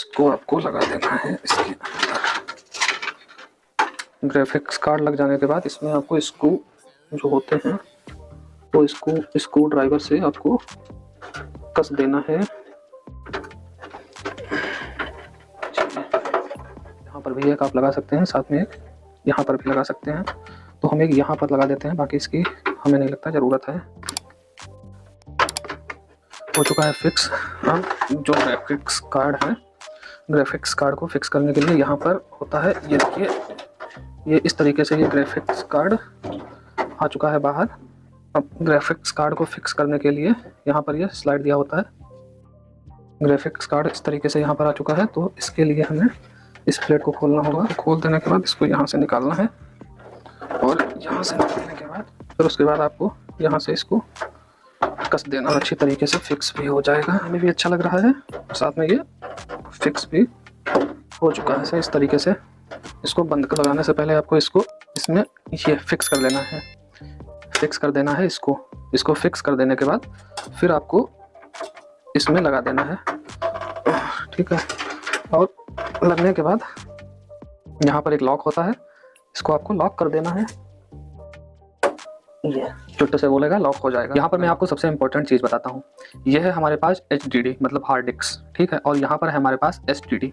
इसको आपको लगा देना है इसके अंदर। ग्राफिक्स कार्ड लग जाने के बाद इसमें आपको स्क्रू जो होते हैं तो इसको स्क्रू ड्राइवर से आपको कस देना है। यहाँ पर भी एक आप लगा सकते हैं, साथ में एक यहाँ पर भी लगा सकते हैं। तो हम एक यहाँ पर लगा देते हैं, बाकी इसकी हमें नहीं लगता ज़रूरत है। हो चुका है फिक्स। अब जो ग्राफिक्स कार्ड है, ग्राफिक्स कार्ड को फिक्स करने के लिए यहाँ पर होता है, ये देखिए, ये इस तरीके से ये ग्राफिक्स कार्ड आ चुका है बाहर। अब ग्राफिक्स कार्ड को फिक्स करने के लिए यहाँ पर ये स्लाइड दिया होता है। ग्राफिक्स कार्ड इस तरीके से यहाँ पर आ चुका है, तो इसके लिए हमें इस प्लेट को खोलना होगा। खोल देने के बाद इसको यहाँ से निकालना है, और यहाँ से निकालने के बाद फिर उसके बाद आपको यहाँ से इसको कस देना। अच्छी तरीके से फिक्स भी हो जाएगा, हमें भी अच्छा लग रहा है, साथ में ये फिक्स भी हो चुका है। इस तरीके से इसको बंद कर लगाने से पहले आपको इसको इसमें ये फिक्स कर लेना है, फिक्स कर देना है इसको फिक्स कर देने के बाद फिर आपको इसमें लगा देना है, ठीक है। और लगने के बाद यहाँ पर एक लॉक होता है, इसको आपको लॉक कर देना है, ये चुट्टे से बोलेगा लॉक हो जाएगा। यहाँ पर मैं आपको सबसे इंपॉर्टेंट चीज़ बताता हूँ, यह है हमारे पास HDD मतलब हार्ड डिस्क, ठीक है, और यहाँ पर है हमारे पास STD।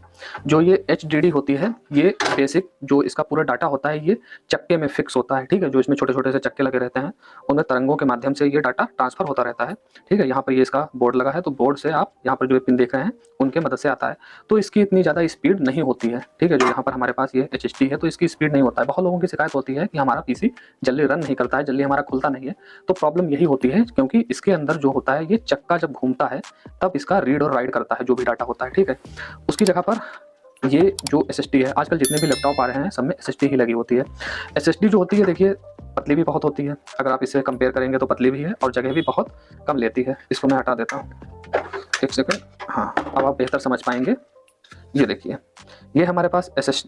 जो ये HDD होती है, ये बेसिक जो इसका पूरा डाटा होता है ये चक्के में फिक्स होता है, ठीक है। जो इसमें छोटे छोटे से चक्के लगे रहते हैं, उनमें तरंगों के माध्यम से ये डाटा ट्रांसफर होता रहता है, ठीक है। यहाँ पर ये इसका बोर्ड लगा है, तो बोर्ड से आप यहाँ पर जो पिन देख रहे हैं उनके मदद से आता है। तो इसकी इतनी ज़्यादा स्पीड नहीं होती है, ठीक है। जो यहाँ पर हमारे पास ये HDD है, तो इसकी स्पीड नहीं होता है। बहुत लोगों की शिकायत होती है कि हमारा PC जल्दी रन नहीं करता है, जल्दी हमारा खुलता नहीं है। तो प्रॉब्लम यही होती है क्योंकि इसके अंदर जो होता है, ये चक्का जब घूमता है तब इसका रीड और राइट करता है जो भी डाटा होता है, ठीक है। उसकी जगह पर ये जो SSD है, आजकल जितने भी लैपटॉप आ रहे हैं सब में SSD ही लगी होती है। SSD जो होती है, देखिए, पतली भी बहुत होती है, अगर आप इससे कंपेयर करेंगे तो पतली भी है और जगह भी बहुत कम लेती है। इसको मैं हटा देता हूँ, एक सेकंड। हाँ, अब आप बेहतर समझ पाएंगे। ये देखिए, ये हमारे पास SSD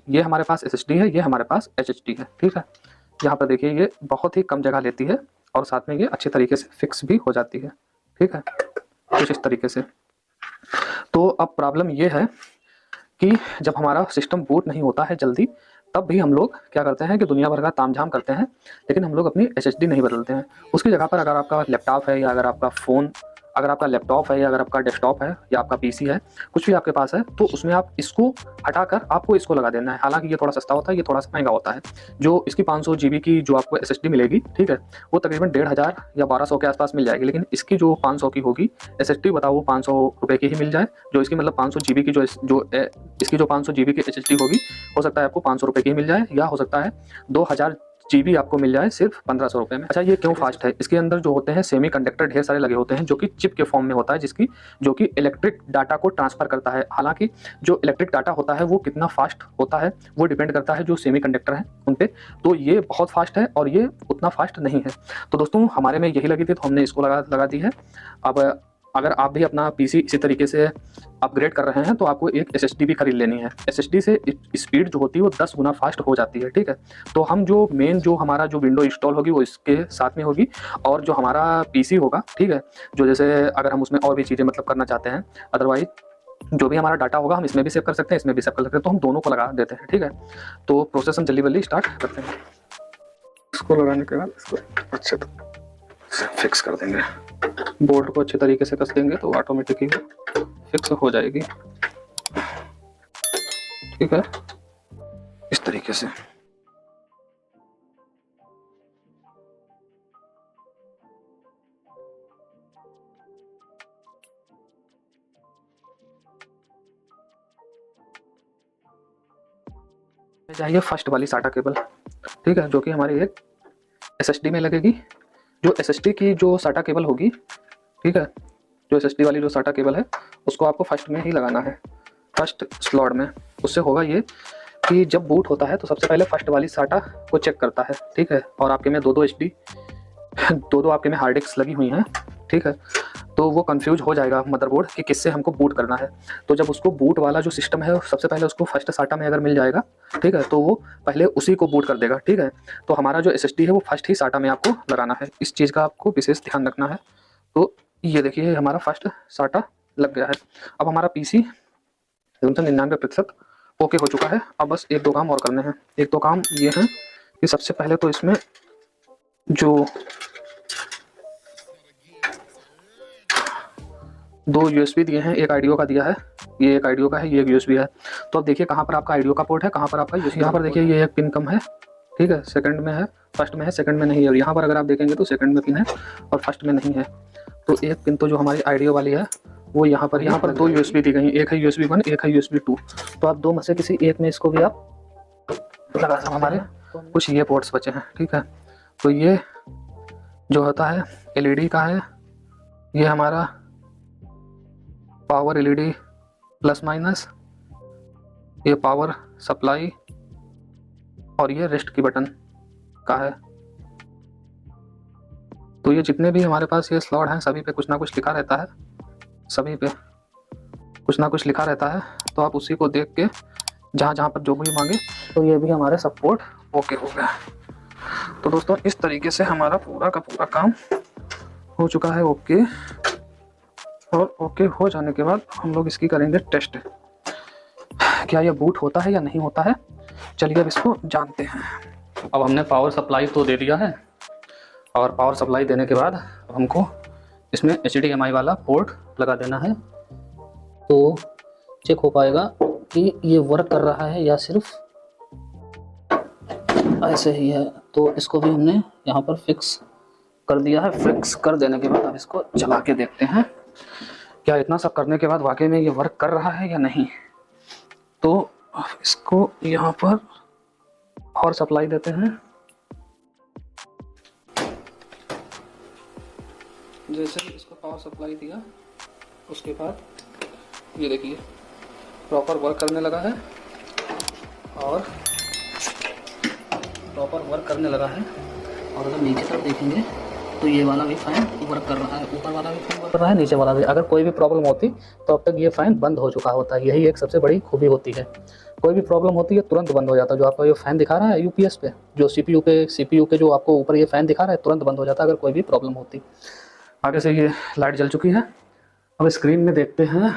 है, ये हमारे पास HDD है, ठीक है। यहाँ पर देखिए, ये बहुत ही कम जगह लेती है और साथ में ये अच्छे तरीके से फिक्स भी हो जाती है, ठीक है, कुछ इस तरीके से। तो अब प्रॉब्लम ये है कि जब हमारा सिस्टम बूट नहीं होता है जल्दी, तब भी हम लोग क्या करते हैं कि दुनिया भर का तामझाम करते हैं, लेकिन हम लोग अपनी SSD नहीं बदलते हैं। उसकी जगह पर अगर आपका लैपटॉप है, या अगर आपका फ़ोन, अगर आपका लैपटॉप है, या अगर आपका डेस्कटॉप है, या आपका PC है, कुछ भी आपके पास है, तो उसमें आप इसको हटाकर आपको इसको लगा देना है। हालांकि ये थोड़ा सस्ता होता है, ये थोड़ा सा महंगा होता है। जो इसकी 500 GB की जो आपको SSD मिलेगी, ठीक है, वो तकरीबन 1500 या 1200 के आसपास मिल जाएगी। लेकिन इसकी जो 500 की होगी SSD, बताओ वो 500 रुपये की ही मिल जाए। जो इसकी मतलब 500 GB की इसकी जो 500 GB की SSD होगी, हो सकता है आपको 500 रुपये की ही मिल जाए, या हो सकता है 2000 GB आपको मिल जाए सिर्फ 1500 रुपये में। अच्छा, ये क्यों फास्ट है? इसके अंदर जो होते हैं सेमी कंडक्टर ढेर सारे लगे होते हैं, जो कि चिप के फॉर्म में होता है, जो कि इलेक्ट्रिक डाटा को ट्रांसफर करता है। हालांकि जो इलेक्ट्रिक डाटा होता है वो कितना फास्ट होता है वो डिपेंड करता है जो सेमी कंडक्टर है उन पे। तो ये बहुत फास्ट है और ये उतना फास्ट नहीं है। तो दोस्तों, हमारे में यही लगी थी, तो हमने इसको लगा दी है। अब अगर आप भी अपना PC इसी तरीके से अपग्रेड कर रहे हैं, तो आपको एक SSD भी खरीद लेनी है। SSD से स्पीड जो होती है वो 10 गुना फास्ट हो जाती है, ठीक है। तो हम जो मेन जो हमारा जो विंडो इंस्टॉल होगी वो इसके साथ में होगी, और जो हमारा PC होगा, ठीक है, जो जैसे अगर हम उसमें और भी चीज़ें मतलब करना चाहते हैं, अदरवाइज जो भी हमारा डाटा होगा हम इसमें भी सेव कर सकते हैं, इसमें भी सेव कर सकते हैं, तो हम दोनों को लगा देते हैं, ठीक है। तो प्रोसेस हम जल्दी स्टार्ट करते हैं। इसको लगाने के बाद इसको अच्छे से फिक्स कर देंगे, बोल्ट को अच्छे तरीके से कस देंगे तो ऑटोमेटिकली फिक्स हो जाएगी, ठीक है, इस तरीके से। चाहिए फर्स्ट वाली SATA केबल, ठीक है, जो कि हमारी एक SSD में लगेगी। जो SSD की जो SATA केबल होगी, ठीक है, जो SSD वाली जो SATA केबल है उसको आपको फर्स्ट में ही लगाना है, फर्स्ट स्लॉट में। उससे होगा ये कि जब बूट होता है तो सबसे पहले फर्स्ट वाली SATA को चेक करता है, ठीक है। और आपके में दो आपके में हार्ड डिस्क लगी हुई हैं, ठीक है, तो वो कंफ्यूज हो जाएगा मदरबोर्ड कि किससे हमको बूट करना है। तो जब उसको बूट वाला जो सिस्टम है सबसे पहले उसको फर्स्ट SATA में अगर मिल जाएगा, ठीक है, तो वो पहले उसी को बूट कर देगा, ठीक है। तो हमारा जो SSD है वो फर्स्ट ही SATA में आपको लगाना है, इस चीज़ का आपको विशेष ध्यान रखना है। तो ये देखिए हमारा फर्स्ट SATA लग गया है। अब हमारा PC 99% ओके हो चुका है। अब बस 1-2 काम और करने हैं। 1-2 काम ये हैं कि सबसे पहले तो इसमें जो 2 यूएसबी दिए हैं, एक आईडियो का दिया है, ये एक आईडियो का है, ये एक यूएसबी है। तो अब देखिए कहाँ पर आपका आईडियो का पोर्ट है, कहाँ पर आपका यूएसबी। यहाँ पर देखिए ये एक पिन कम है, ठीक है, सेकंड में है, फर्स्ट में है, सेकंड में नहीं है। और यहाँ पर अगर आप देखेंगे तो सेकंड में पिन है और फर्स्ट में नहीं है। तो एक पिन तो जो हमारी आईडियो वाली है वो यहाँ पर 2 यूएसबी दी गई, एक है यूएसबी 1, एक है यूएसबी 2। तो आप 2 में से किसी एक में इसको भी आप लगा सकते हैं। हमारे कुछ ये पोर्ट्स बचे हैं, ठीक है। तो ये जो होता है एलईडी का है, ये हमारा पावर एलईडी प्लस माइनस, ये पावर सप्लाई, और ये रेस्ट की बटन का है। तो ये जितने भी हमारे पास ये स्लॉट हैं सभी पे कुछ ना कुछ लिखा रहता है, सभी पे कुछ ना कुछ लिखा रहता है। तो आप उसी को देख के जहाँ जहाँ पर जो भी मांगे, तो ये भी हमारे सपोर्ट ओके हो गया। तो दोस्तों इस तरीके से हमारा पूरा का पूरा काम हो चुका है ओके। और ओके हो जाने के बाद हम लोग इसकी करेंगे टेस्ट, क्या ये बूट होता है या नहीं होता है। चलिए अब इसको जानते हैं। अब हमने पावर सप्लाई तो दे दिया है, और पावर सप्लाई देने के बाद हमको इसमें HDMI वाला पोर्ट लगा देना है। तो चेक हो पाएगा कि ये वर्क कर रहा है या सिर्फ ऐसे ही है। तो इसको भी हमने यहाँ पर फिक्स कर दिया है। फिक्स कर देने के बाद अब इसको चला के देखते हैं क्या इतना सब करने के बाद वाकई में ये वर्क कर रहा है या नहीं। तो इसको यहाँ पर और सप्लाई देते हैं। जैसे ही इसको पावर सप्लाई दिया उसके बाद ये देखिए प्रॉपर वर्क करने लगा है, और प्रॉपर वर्क करने लगा है। और अगर नीचे तरफ देखेंगे तो ये वाला भी फैन वर्क कर रहा है, ऊपर वाला भी फैन वर्क कर रहा है, नीचे वाला भी। अगर कोई भी प्रॉब्लम होती तो अब तक ये फैन बंद हो चुका होता है। यही एक सबसे बड़ी खूबी होती है, कोई भी प्रॉब्लम होती है तुरंत बंद हो जाता है। जो आपका ये फैन दिखा रहा है यूपीएस पे, जो सीपीयू के जो आपको ऊपर ये फैन दिखा रहा है, तुरंत बंद हो जाता है अगर कोई भी प्रॉब्लम होती। आगे से ये लाइट जल चुकी है। अब स्क्रीन में देखते हैं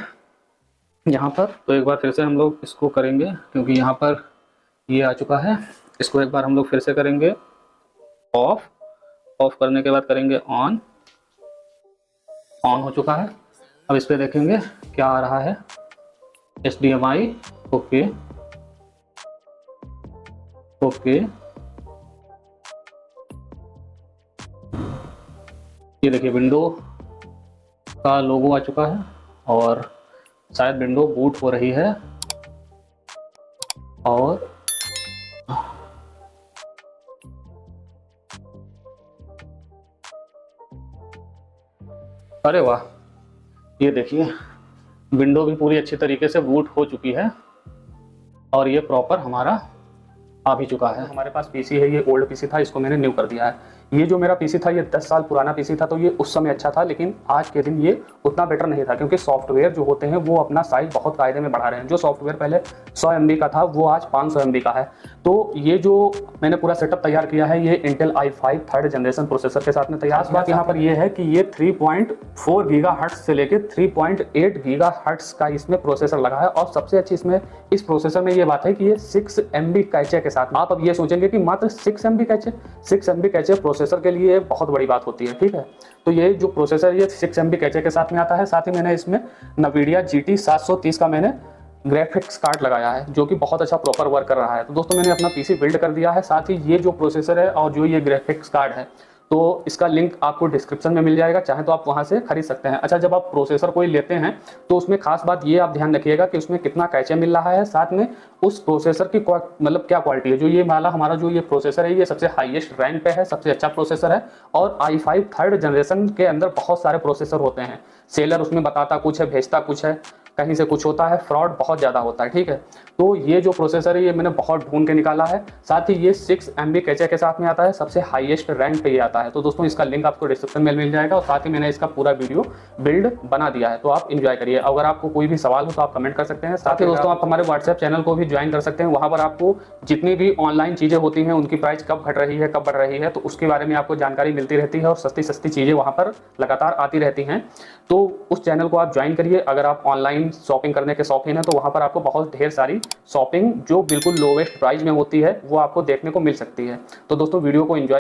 यहाँ पर। तो एक बार फिर से हम लोग इसको करेंगे, क्योंकि यहाँ पर ये आ चुका है। इसको एक बार हम लोग फिर से करेंगे ऑफ। ऑफ करने के बाद करेंगे ऑन। ऑन हो चुका है। अब इस पर देखेंगे क्या आ रहा है, HDMI ओके ओके। ये देखिए विंडो का लोगो आ चुका है, और शायद विंडो बूट हो रही है। और अरे वाह, ये देखिए विंडो भी पूरी अच्छी तरीके से बूट हो चुकी है, और ये प्रॉपर हमारा आ भी चुका है। हमारे पास पीसी है, ये ओल्ड पीसी था, इसको मैंने न्यू कर दिया है। ये जो मेरा पीसी था ये 10 साल पुराना पीसी था, तो ये उस समय अच्छा था, लेकिन आज के दिन ये उतना बेटर नहीं था, क्योंकि सॉफ्टवेयर जो होते हैं वो अपना साइज बहुत कायदे में बढ़ा रहे हैं। जो सॉफ्टवेयर पहले 100 MB का था वो आज 500 MB का है। तो ये जो मैंने पूरा सेटअप तैयार किया है, ये Intel i5 3rd generation processor के साथ में तैयार। बात यहाँ पर ये है कि ये 3.4 गीगाहर्ट्ज से लेकर 3.8 गीगाहर्ट्ज का इसमें प्रोसेसर लगा है। और सबसे अच्छी इसमें इस प्रोसेसर में ये बात है कि ये 6 MB कैचे के साथ। आप अब ये सोचेंगे कि मात्र 6 MB cache, 6 MB cache processor के लिए बहुत बड़ी बात होती है, ठीक है। तो ये जो प्रोसेसर ये 6 MB कैचे के साथ में आता है। साथ ही मैंने इसमें NVIDIA GT 730 का मैंने ग्राफिक्स कार्ड लगाया है, जो कि बहुत अच्छा प्रॉपर वर्क कर रहा है। तो दोस्तों मैंने अपना पीसी बिल्ड कर दिया है। साथ ही ये जो प्रोसेसर है और जो ये ग्राफिक्स कार्ड है, तो इसका लिंक आपको डिस्क्रिप्शन में मिल जाएगा, चाहे तो आप वहां से खरीद सकते हैं। अच्छा, जब आप प्रोसेसर कोई लेते हैं तो उसमें खास बात ये आप ध्यान रखिएगा कि उसमें कितना कैचे मिल रहा है, साथ में उस प्रोसेसर की मतलब क्या क्वालिटी है। जो ये वाला हमारा जो ये प्रोसेसर है, ये सबसे हाईएस्ट रैंक पे है, सबसे अच्छा प्रोसेसर है। और i5 3rd जनरेशन के अंदर बहुत सारे प्रोसेसर होते हैं, सेलर उसमें बताता कुछ है, भेजता कुछ है, कहीं से कुछ होता है, फ्रॉड बहुत ज़्यादा होता है, ठीक है। तो ये जो प्रोसेसर है ये मैंने बहुत ढूंढ के निकाला है। साथ ही ये 6 MB कैचे के साथ में आता है, सबसे हाईएस्ट रैंक पे ये आता है। तो दोस्तों इसका लिंक आपको डिस्क्रिप्शन में मिल जाएगा, और साथ ही मैंने इसका पूरा वीडियो बिल्ड बना दिया है, तो आप इंजॉय करिए। अगर आपको कोई भी सवाल हो तो आप कमेंट कर सकते हैं। साथ ही दोस्तों आप हमारे व्हाट्सएप चैनल को भी ज्वाइन कर सकते हैं। वहाँ पर आपको जितनी भी ऑनलाइन चीज़ें होती हैं उनकी प्राइस कब घट रही है, कब बढ़ रही है, तो उसके बारे में आपको जानकारी मिलती रहती है, और सस्ती सस्ती चीज़ें वहाँ पर लगातार आती रहती हैं। तो उस चैनल को आप ज्वाइन करिए। अगर आप ऑनलाइन ऑनलाइन शॉपिंग करने के शौकीन है तो वहाँ पर आपको बहुत ढेर सारी शॉपिंग जो बिल्कुल लोवेस्ट प्राइस में होती है वो आपको देखने को मिल सकती है। तो दोस्तों वीडियो को एंजॉय